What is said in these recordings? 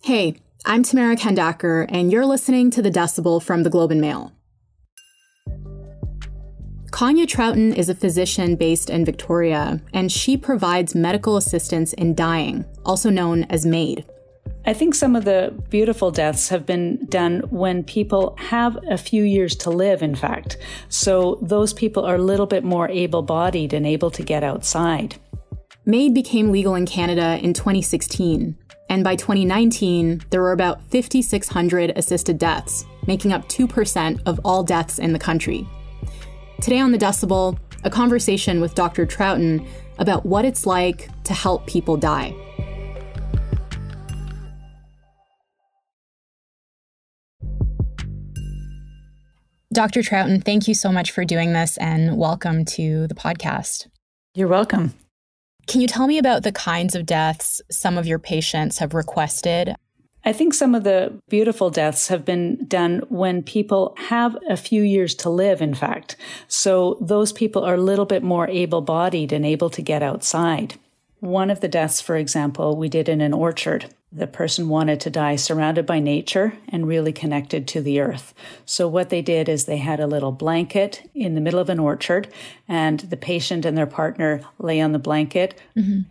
Hey, I'm Tamara Kandaker, and you're listening to The Decibel from the Globe and Mail. Konia Trouton is a physician based in Victoria, and she provides medical assistance in dying, also known as MAID. I think some of the beautiful deaths have been done when people have a few years to live, in fact. So those people are a little bit more able-bodied and able to get outside. MAID became legal in Canada in 2016, and by 2019, there were about 5,600 assisted deaths, making up 2% of all deaths in the country. Today on The Decibel, a conversation with Dr. Trouton about what it's like to help people die. Dr. Trouton, thank you so much for doing this and welcome to the podcast. You're welcome. Can you tell me about the kinds of deaths some of your patients have requested? I think some of the beautiful deaths have been done when people have a few years to live, in fact. So those people are a little bit more able-bodied and able to get outside. One of the deaths, for example, we did in an orchard. The person wanted to die surrounded by nature and really connected to the earth. So what they did is they had a little blanket in the middle of an orchard, and the patient and their partner lay on the blanket.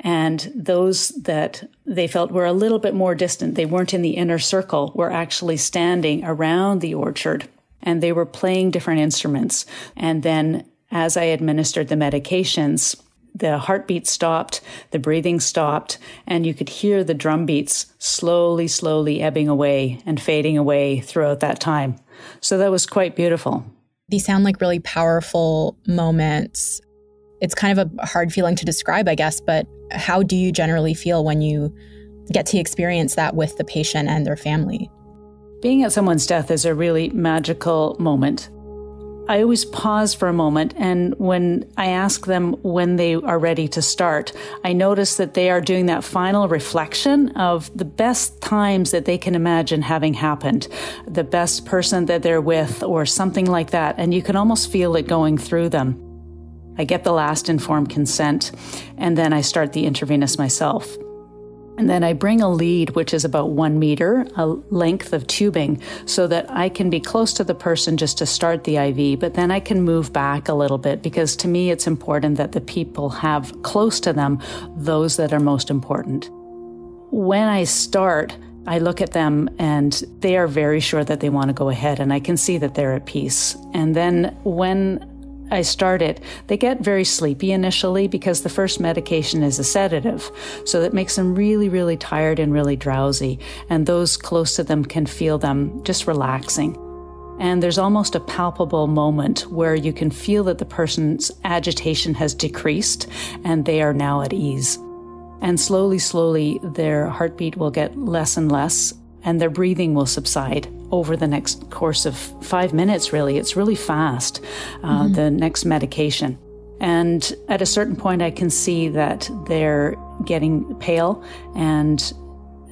And those that they felt were a little bit more distant, they weren't in the inner circle, were actually standing around the orchard, and they were playing different instruments. And then as I administered the medications, the heartbeat stopped, the breathing stopped, and you could hear the drum beats slowly ebbing away and fading away throughout that time. So that was quite beautiful. These sound like really powerful moments. It's kind of a hard feeling to describe, I guess, but how do you generally feel when you get to experience that with the patient and their family? Being at someone's death is a really magical moment. I always pause for a moment, and when I ask them when they are ready to start, I notice that they are doing that final reflection of the best times that they can imagine having happened, the best person that they're with, or something like that, and you can almost feel it going through them. I get the last informed consent, and then I start the intravenous myself. And then I bring a lead, which is about 1 meter, a length of tubing, so that I can be close to the person just to start the IV, but then I can move back a little bit, because to me it's important that the people have close to them those that are most important. When I start, I look at them and they are very sure that they want to go ahead, and I can see that they're at peace. And then when I start it, they get very sleepy initially because the first medication is a sedative. So that makes them really tired and really drowsy. And those close to them can feel them just relaxing. And there's almost a palpable moment where you can feel that the person's agitation has decreased and they are now at ease. And slowly, their heartbeat will get less and less, and their breathing will subside over the next course of 5 minutes, really. It's really fast, the next medication. And at a certain point, I can see that they're getting pale and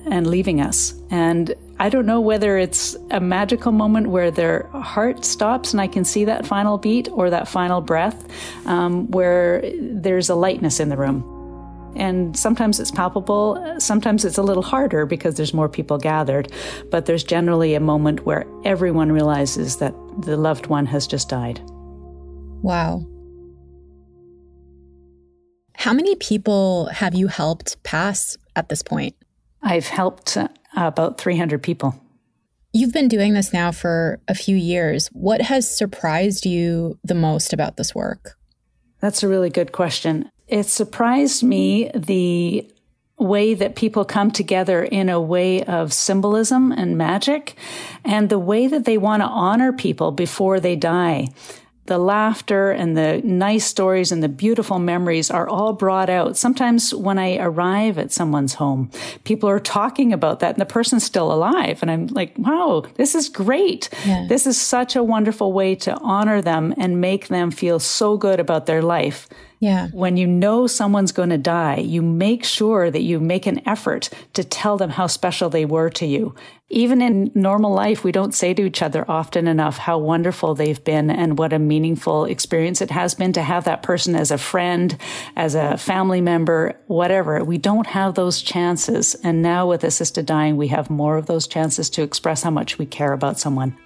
leaving us. And I don't know whether it's a magical moment where their heart stops and I can see that final beat, or that final breath, where there's a lightness in the room. And sometimes it's palpable, sometimes it's a little harder because there's more people gathered, but there's generally a moment where everyone realizes that the loved one has just died. Wow. How many people have you helped pass at this point? I've helped about 300 people. You've been doing this now for a few years. What has surprised you the most about this work? That's a really good question. It surprised me the way that people come together in a way of symbolism and magic, and the way that they want to honor people before they die. The laughter and the nice stories and the beautiful memories are all brought out. Sometimes when I arrive at someone's home, people are talking about that and the person's still alive. And I'm like, wow, this is great. Yeah. This is such a wonderful way to honor them and make them feel so good about their life Yeah. When you know someone's going to die, you make sure that you make an effort to tell them how special they were to you. Even in normal life, we don't say to each other often enough how wonderful they've been and what a meaningful experience it has been to have that person as a friend, as a family member, whatever. We don't have those chances. And now with assisted dying, we have more of those chances to express how much we care about someone.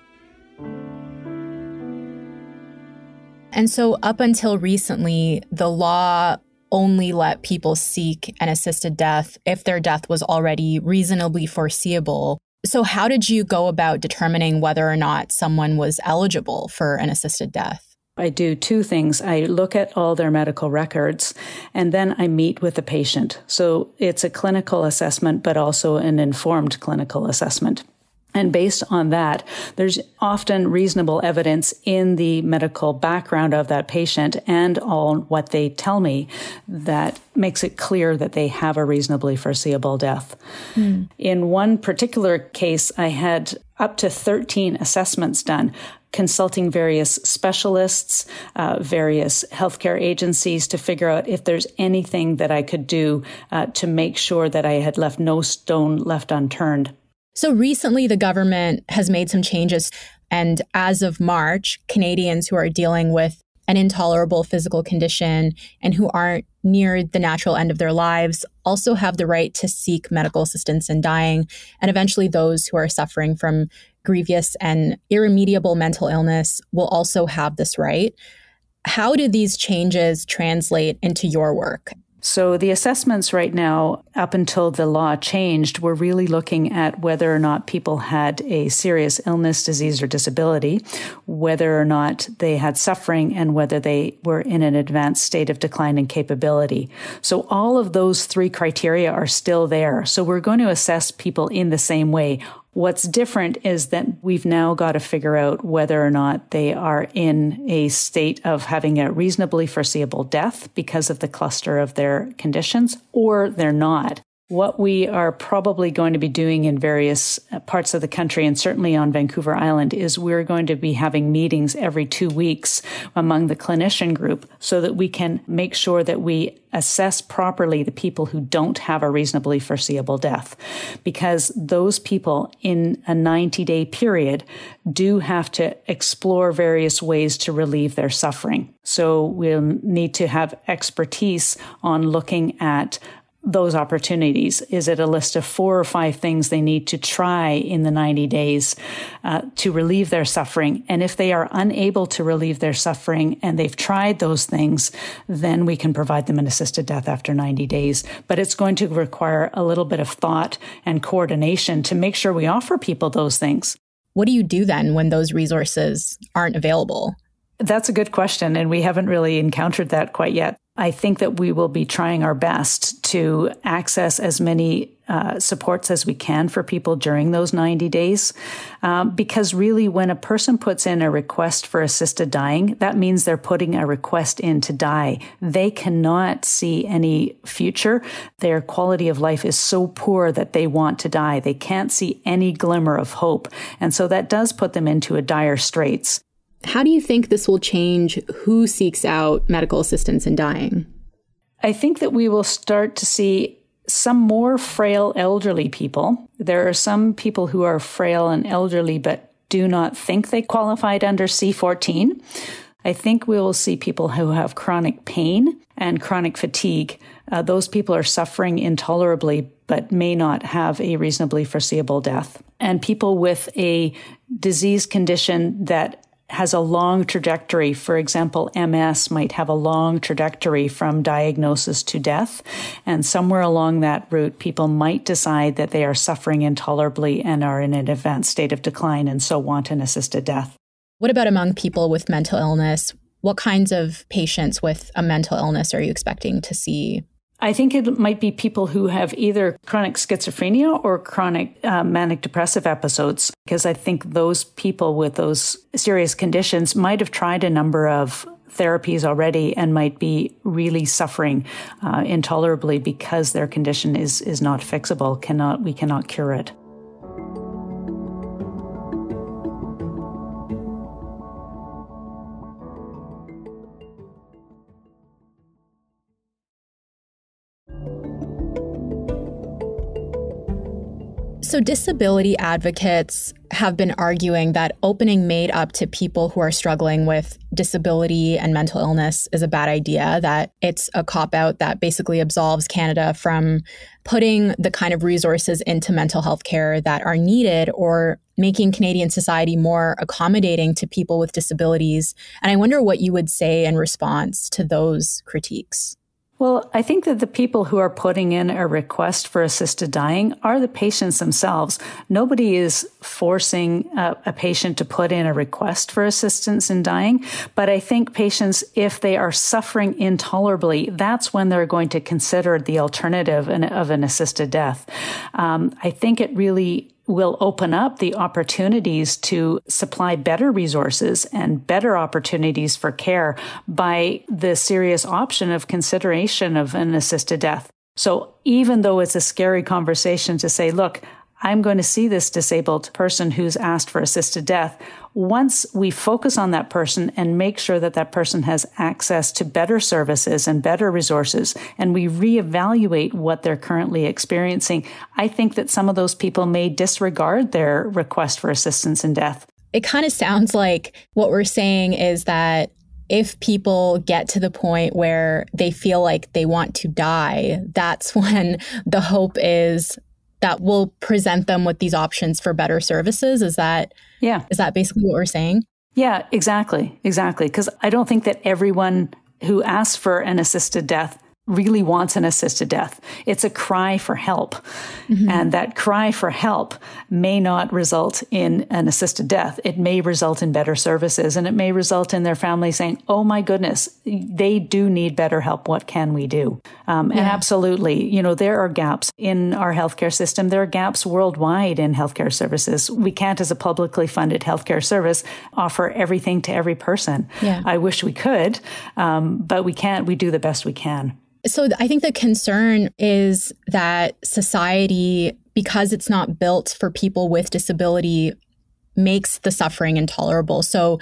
And so up until recently, the law only let people seek an assisted death if their death was already reasonably foreseeable. So how did you go about determining whether or not someone was eligible for an assisted death? I do two things. I look at all their medical records, and then I meet with the patient. So it's a clinical assessment, but also an informed clinical assessment. And based on that, there's often reasonable evidence in the medical background of that patient and on what they tell me that makes it clear that they have a reasonably foreseeable death. In one particular case, I had up to 13 assessments done, consulting various specialists, various healthcare agencies to figure out if there's anything that I could do to make sure that I had left no stone left unturned. So recently, the government has made some changes. And as of March, Canadians who are dealing with an intolerable physical condition and who aren't near the natural end of their lives also have the right to seek medical assistance in dying. And eventually, those who are suffering from grievous and irremediable mental illness will also have this right. How do these changes translate into your work? So the assessments right now, up until the law changed, were really looking at whether or not people had a serious illness, disease, or disability, whether or not they had suffering, and whether they were in an advanced state of decline in capability. So all of those three criteria are still there. So we're going to assess people in the same way. What's different is that we've now got to figure out whether or not they are in a state of having a reasonably foreseeable death because of the cluster of their conditions, or they're not. What we are probably going to be doing in various parts of the country, and certainly on Vancouver Island, is we're going to be having meetings every 2 weeks among the clinician group so that we can make sure that we assess properly the people who don't have a reasonably foreseeable death. Because those people in a 90-day period do have to explore various ways to relieve their suffering. So we'll need to have expertise on looking at those opportunities. Is it a list of 4 or 5 things they need to try in the 90 days to relieve their suffering? And if they are unable to relieve their suffering and they've tried those things, then we can provide them an assisted death after 90 days. But it's going to require a little bit of thought and coordination to make sure we offer people those things. What do you do then when those resources aren't available? That's a good question, and we haven't really encountered that quite yet. I think that we will be trying our best to access as many supports as we can for people during those 90 days. Because really, when a person puts in a request for assisted dying, that means they're putting a request in to die. They cannot see any future. Their quality of life is so poor that they want to die. They can't see any glimmer of hope. And so that does put them into a dire straits. How do you think this will change who seeks out medical assistance in dying? I think that we will start to see some more frail elderly people. There are some people who are frail and elderly but do not think they qualified under C14. I think we will see people who have chronic pain and chronic fatigue. Those people are suffering intolerably but may not have a reasonably foreseeable death. And people with a disease condition that has a long trajectory. For example, MS might have a long trajectory from diagnosis to death. And somewhere along that route, people might decide that they are suffering intolerably and are in an advanced state of decline and so want an assisted death. What about among people with mental illness? What kinds of patients with a mental illness are you expecting to see? I think it might be people who have either chronic schizophrenia or chronic manic depressive episodes, because I think those people with those serious conditions might have tried a number of therapies already and might be really suffering intolerably because their condition is not fixable. We cannot cure it. So disability advocates have been arguing that opening MAID up to people who are struggling with disability and mental illness is a bad idea, that it's a cop-out that basically absolves Canada from putting the kind of resources into mental health care that are needed, or making Canadian society more accommodating to people with disabilities. And I wonder what you would say in response to those critiques. Well, I think that the people who are putting in a request for assisted dying are the patients themselves. Nobody is forcing a patient to put in a request for assistance in dying. But I think patients, if they are suffering intolerably, that's when they're going to consider the alternative of an assisted death. I think it really will open up the opportunities to supply better resources and better opportunities for care by the serious option of consideration of an assisted death. So even though it's a scary conversation to say, look, I'm going to see this disabled person who's asked for assisted death, once we focus on that person and make sure that that person has access to better services and better resources, and we reevaluate what they're currently experiencing, I think that some of those people may disregard their request for assistance in death. It kind of sounds like what we're saying is that if people get to the point where they feel like they want to die, that's when the hope is that we'll present them with these options for better services. Is that basically what we're saying? Yeah, exactly. Because I don't think that everyone who asks for an assisted death really wants an assisted death. It's a cry for help. Mm-hmm. And that cry for help may not result in an assisted death. It may result in better services, and it may result in their family saying, oh my goodness, they do need better help. What can we do? And absolutely, there are gaps in our healthcare system. There are gaps worldwide in healthcare services. We can't, as a publicly funded healthcare service, offer everything to every person. Yeah. I wish we could, but we can't. We do the best we can. So I think the concern is that society, because it's not built for people with disability, makes the suffering intolerable. So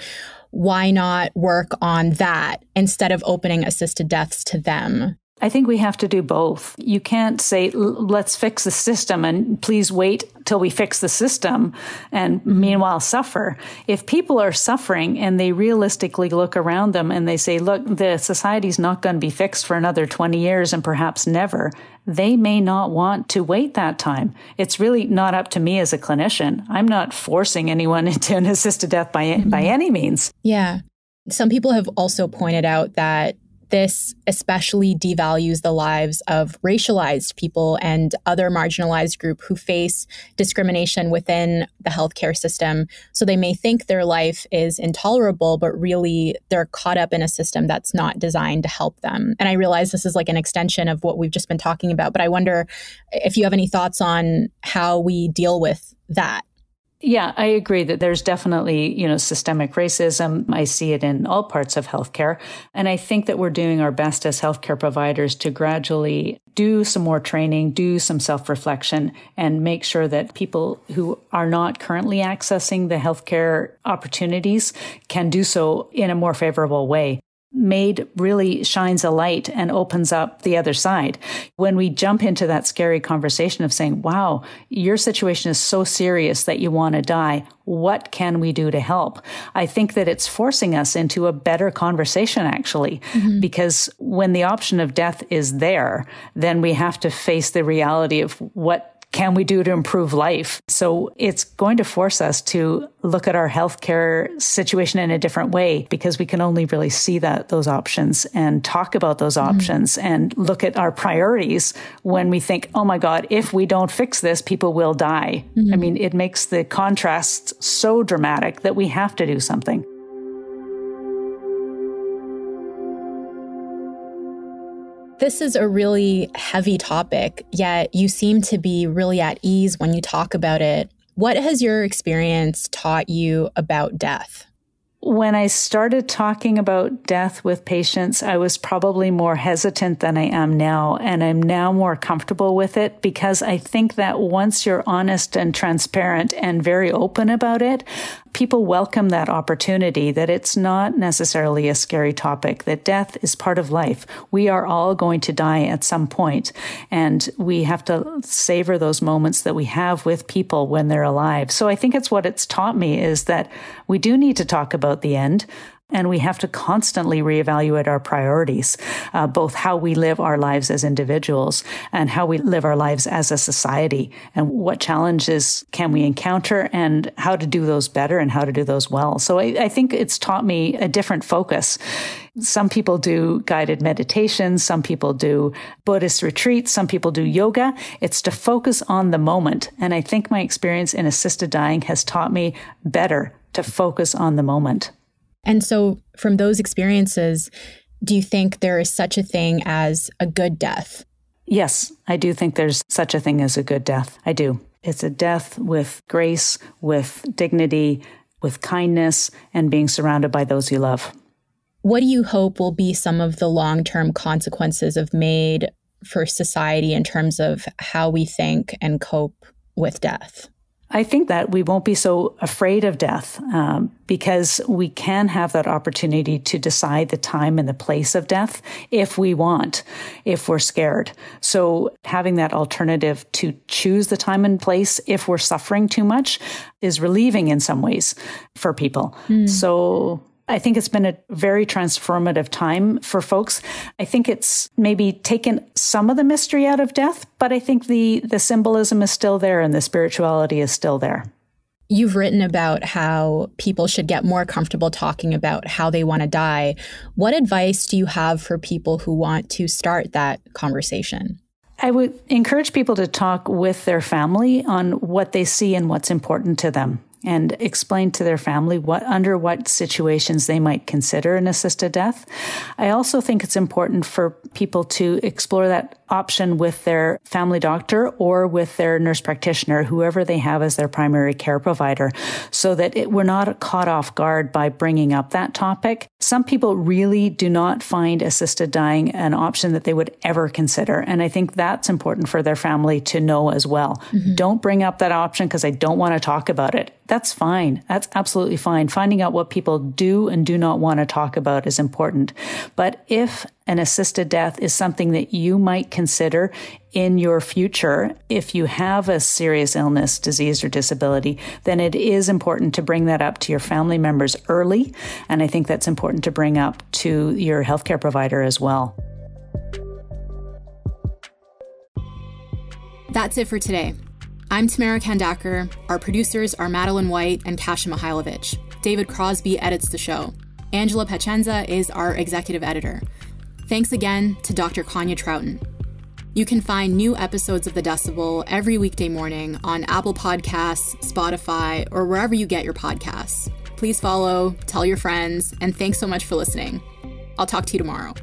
why not work on that instead of opening assisted deaths to them? I think we have to do both. You can't say, let's fix the system and please wait till we fix the system and meanwhile suffer. If people are suffering and they realistically look around them and they say, look, the society's not going to be fixed for another 20 years and perhaps never, they may not want to wait that time. It's really not up to me as a clinician. I'm not forcing anyone into an assisted death by any means. Yeah. Some people have also pointed out that this especially devalues the lives of racialized people and other marginalized groups who face discrimination within the healthcare system. So they may think their life is intolerable, but really they're caught up in a system that's not designed to help them. And I realize this is like an extension of what we've just been talking about, but I wonder if you have any thoughts on how we deal with that. Yeah, I agree that there's definitely, systemic racism. I see it in all parts of healthcare. And I think that we're doing our best as healthcare providers to gradually do some more training, do some self-reflection, and make sure that people who are not currently accessing the healthcare opportunities can do so in a more favorable way. MAID really shines a light and opens up the other side. When we jump into that scary conversation of saying, wow, your situation is so serious that you want to die, what can we do to help? I think that it's forcing us into a better conversation, actually, because when the option of death is there, then we have to face the reality of what can we do to improve life? So it's going to force us to look at our healthcare situation in a different way, because we can only really see those options and talk about those options and look at our priorities when we think, oh my God, if we don't fix this, people will die. I mean, it makes the contrast so dramatic that we have to do something. This is a really heavy topic, yet you seem to be really at ease when you talk about it. What has your experience taught you about death? When I started talking about death with patients, I was probably more hesitant than I am now, and I'm now more comfortable with it because I think that once you're honest and transparent and very open about it, people welcome that opportunity, that it's not necessarily a scary topic, that death is part of life. We are all going to die at some point, and we have to savor those moments that we have with people when they're alive. So I think it's what it's taught me is that we do need to talk about the end. And we have to constantly reevaluate our priorities, both how we live our lives as individuals and how we live our lives as a society, and what challenges can we encounter and how to do those better and how to do those well. So I think it's taught me a different focus. Some people do guided meditations, some people do Buddhist retreats, some people do yoga. It's to focus on the moment. And I think my experience in assisted dying has taught me better to focus on the moment. And so from those experiences, do you think there is such a thing as a good death? Yes, I do think there's such a thing as a good death. I do. It's a death with grace, with dignity, with kindness, and being surrounded by those you love. What do you hope will be some of the long-term consequences of MAID for society in terms of how we think and cope with death? I think that we won't be so afraid of death because we can have that opportunity to decide the time and the place of death if we want, if we're scared. So having that alternative to choose the time and place if we're suffering too much is relieving in some ways for people. So I think it's been a very transformative time for folks. I think it's maybe taken some of the mystery out of death, but I think the symbolism is still there and the spirituality is still there. You've written about how people should get more comfortable talking about how they want to die. What advice do you have for people who want to start that conversation? I would encourage people to talk with their family on what they see and what's important to them, and explain to their family under what situations they might consider an assisted death. I also think it's important for people to explore that option with their family doctor or with their nurse practitioner, whoever they have as their primary care provider, so that we're not caught off guard by bringing up that topic. Some people really do not find assisted dying an option that they would ever consider. And I think that's important for their family to know as well. Mm-hmm. Don't bring up that option because I don't want to talk about it. That's fine. That's absolutely fine. Finding out what people do and do not want to talk about is important. But if an assisted death is something that you might consider in your future, if you have a serious illness, disease, or disability, then it is important to bring that up to your family members early. And I think that's important to bring up to your healthcare provider as well. That's it for today. I'm Tamara Kandaker. Our producers are Madeline White and Kasia Mihailovich. David Crosby edits the show. Angela Pacenza is our executive editor. Thanks again to Dr. Konia Trouton. You can find new episodes of The Decibel every weekday morning on Apple Podcasts, Spotify, or wherever you get your podcasts. Please follow, tell your friends, and thanks so much for listening. I'll talk to you tomorrow.